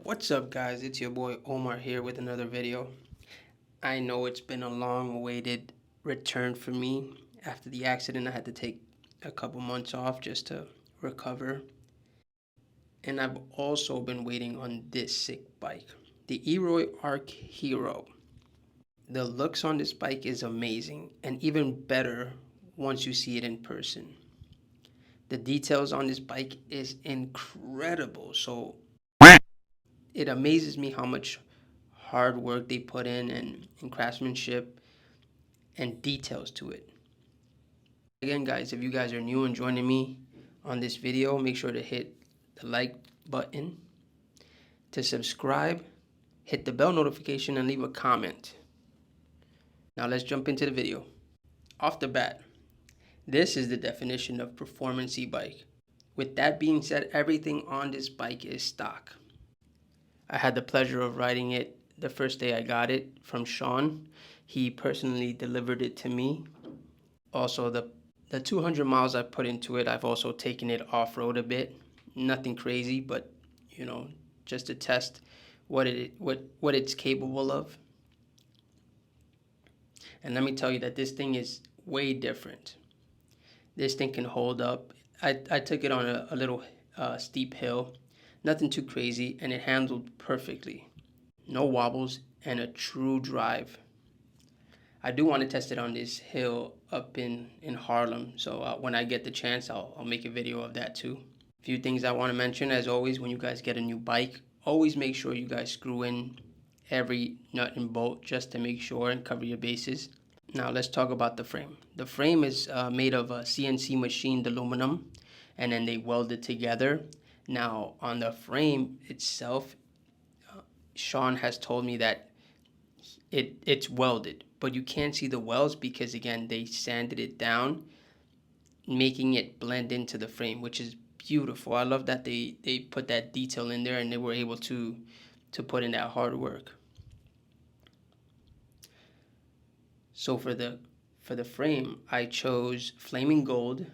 What's up, guys? It's your boy Omar here with another video. I know it's been a long awaited return for me. After the accident, I had to take a couple months off just to recover. And I've also been waiting on this sick bike, the Eroy Arc Hero. The looks on this bike is amazing, and even better once you see it in person. The details on this bike is incredible. So it amazes me how much hard work they put in and craftsmanship and details to it. Again, guys, if you guys are new and joining me on this video, make sure to hit the like button, to subscribe, hit the bell notification, and leave a comment. Now let's jump into the video. Off the bat, this is the definition of performance e-bike. With that being said, everything on this bike is stock. I had the pleasure of riding it the first day I got it from Sean. He personally delivered it to me. Also, the 200 miles I put into it, I've also taken it off-road a bit. Nothing crazy, but just to test what it's capable of. And let me tell you that this thing is way different. This thing can hold up. I took it on a little steep hill. Nothing too crazy, and it handled perfectly. No wobbles and a true drive. I do want to test it on this hill up in Harlem, so when I get the chance, I'll make a video of that too. A few things I want to mention, as always, when you guys get a new bike, always make sure you guys screw in every nut and bolt just to make sure and cover your bases. Now let's talk about the frame. The frame is made of a CNC machined aluminum, and then they weld it together. Now on the frame itself, Sean has told me that it's welded, but you can't see the welds because, again, they sanded it down, making it blend into the frame, which is beautiful. I love that they put that detail in there and they were able to put in that hard work. So for the frame, I chose flaming gold,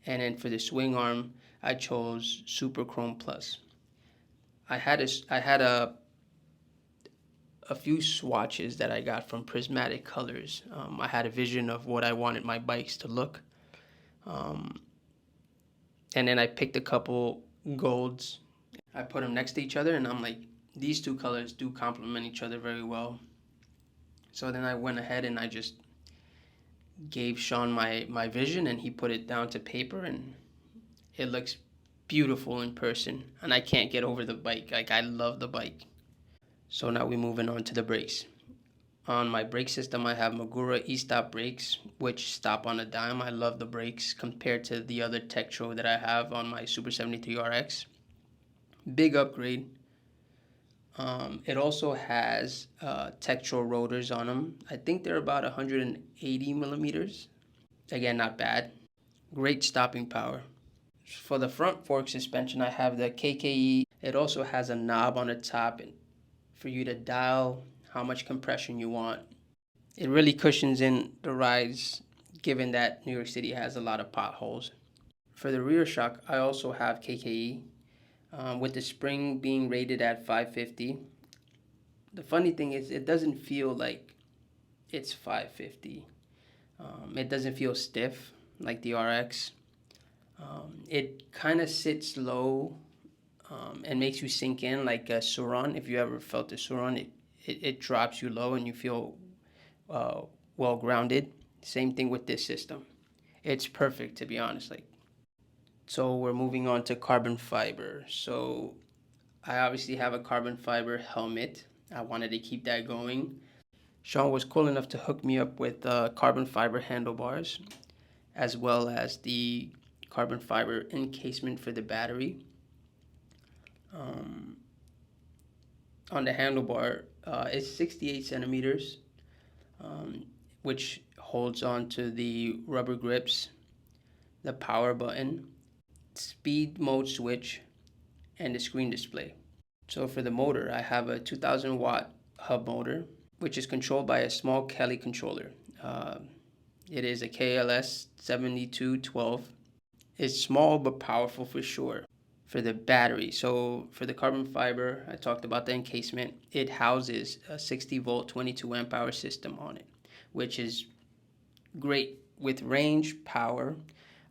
and then for the swing arm, I chose Super Chrome Plus. I had a few swatches that I got from Prismatic Colors. I had a vision of what I wanted my bikes to look. And then I picked a couple golds. I put them next to each other, and I'm like, these two colors do complement each other very well. So then I went ahead and I just gave Sean my vision, and he put it down to paper, and it looks beautiful in person. And I can't get over the bike. Like, I love the bike. So now we're moving on to the brakes. On my brake system, I have MAGURA estop brakes, which stop on a dime. I love the brakes compared to the other Tektro that I have on my Super 73 RX. Big upgrade. It also has Tektro rotors on them. I think they're about 180 millimeters. Again, not bad. Great stopping power. For the front fork suspension, I have the KKE. It also has a knob on the top for you to dial how much compression you want. It really cushions in the rides, given that New York City has a lot of potholes. For the rear shock, I also have KKE, with the spring being rated at 550. The funny thing is, it doesn't feel like it's 550. It doesn't feel stiff like the RX. It kind of sits low and makes you sink in like a Suron. If you ever felt a Suron, it drops you low and you feel well grounded. Same thing with this system. It's perfect, to be honest. So we're moving on to carbon fiber. So I obviously have a carbon fiber helmet. I wanted to keep that going. Sean was cool enough to hook me up with carbon fiber handlebars, as well as the carbon fiber encasement for the battery. On the handlebar, it's 68 centimeters, which holds on to the rubber grips, the power button, speed mode switch, and the screen display. So for the motor, I have a 2000 watt hub motor, which is controlled by a small Kelly controller. It is a KLS 7212. It's small but powerful for sure. For the battery, so for the carbon fiber, I talked about the encasement. It houses a 60 volt 22 amp hour system on it, which is great with range, power.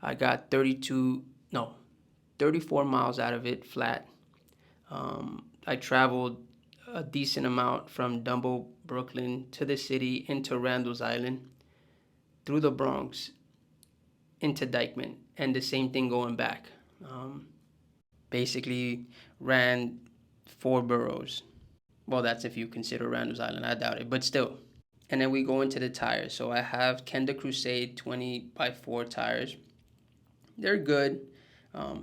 I got 34 miles out of it flat. I traveled a decent amount from Dumbo, Brooklyn to the city, into Randall's Island, through the Bronx, into Dykeman, and the same thing going back. Basically ran 4 boroughs. Well, that's if you consider Randall's Island. I doubt it, but still. And then we go into the tires. So I have Kenda Crusade 20x4 tires. They're good.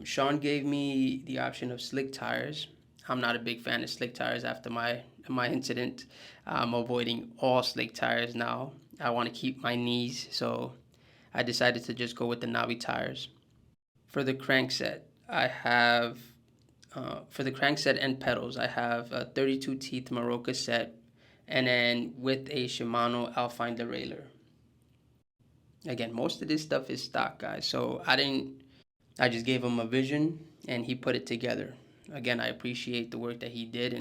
Sean gave me the option of slick tires. I'm not a big fan of slick tires after my incident. I'm avoiding all slick tires now. I want to keep my knees, so I decided to just go with the knobby tires. For the crankset, I have, for the crankset and pedals, I have a 32 teeth Maroka set, and then with a Shimano Alpine derailleur. Again, most of this stuff is stock, guys, so I just gave him a vision and he put it together. Again, I appreciate the work that he did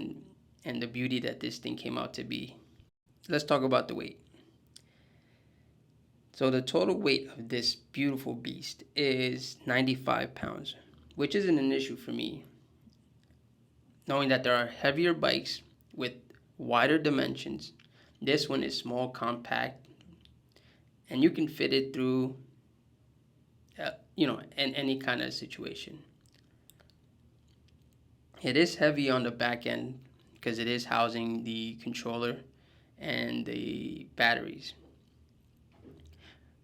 and the beauty that this thing came out to be. Let's talk about the weight. So the total weight of this beautiful beast is 95 pounds, which isn't an issue for me, knowing that there are heavier bikes with wider dimensions. This one is small, compact, and you can fit it through, in any kind of situation. It is heavy on the back end because it is housing the controller and the batteries.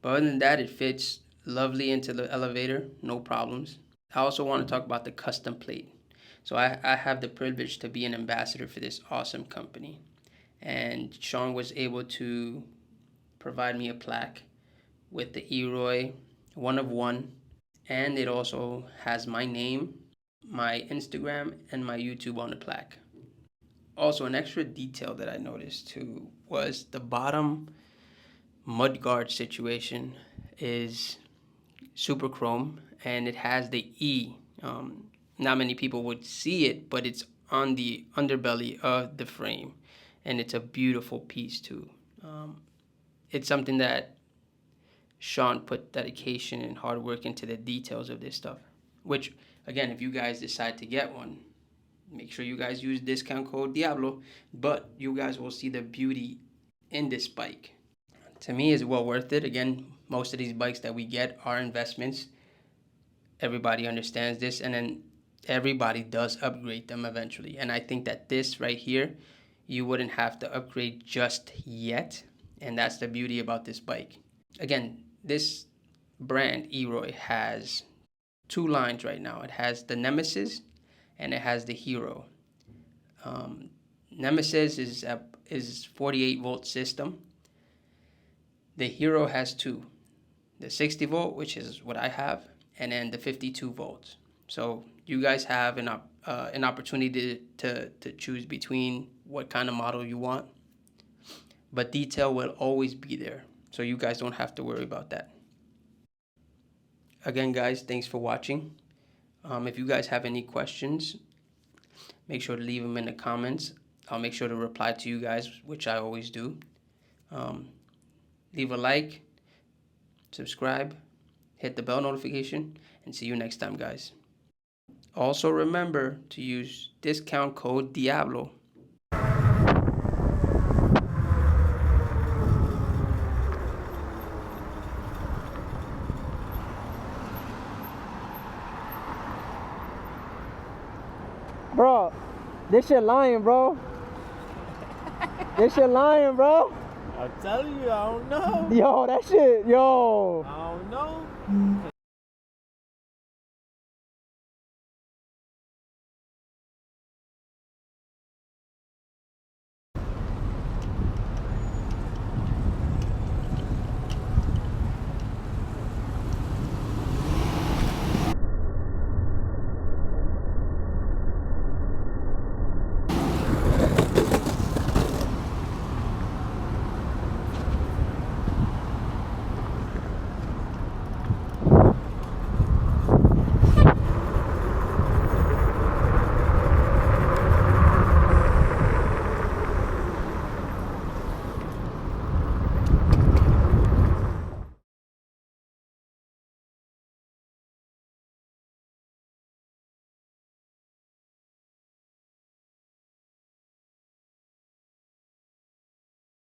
But other than that, it fits lovely into the elevator, no problems. I also want to talk about the custom plate. So I have the privilege to be an ambassador for this awesome company. And Sean was able to provide me a plaque with the Eroy 1 of 1. And it also has my name, my Instagram, and my YouTube on the plaque. Also, an extra detail that I noticed too was the bottom mudguard situation is super chrome, and it has the E. Not many people would see it, but it's on the underbelly of the frame, and it's a beautiful piece too. It's something that Sean put dedication and hard work into the details of this stuff, which, again, if you guys decide to get one, make sure you guys use discount code Diablo, but you guys will see the beauty in this bike. To me, it's well worth it. Again, most of these bikes that we get are investments. Everybody understands this, and then everybody does upgrade them eventually. And I think that this right here, you wouldn't have to upgrade just yet, and that's the beauty about this bike. Again, this brand, Eroy, has 2 lines right now. It has the Nemesis and it has the Hero. Nemesis is 48 volt system. The Hero has 2, the 60 volt, which is what I have, and then the 52 volts. So you guys have an opportunity to choose between what kind of model you want, but detail will always be there, so you guys don't have to worry about that. Again, guys, thanks for watching. If you guys have any questions, make sure to leave them in the comments. I'll make sure to reply to you guys, which I always do. Leave a like, subscribe, hit the bell notification, and see you next time, guys. Also remember to use discount code Diablo. Bro, this shit lying, bro. This shit lying, bro. I'm telling you, I don't know. Yo, that shit, yo. I don't know.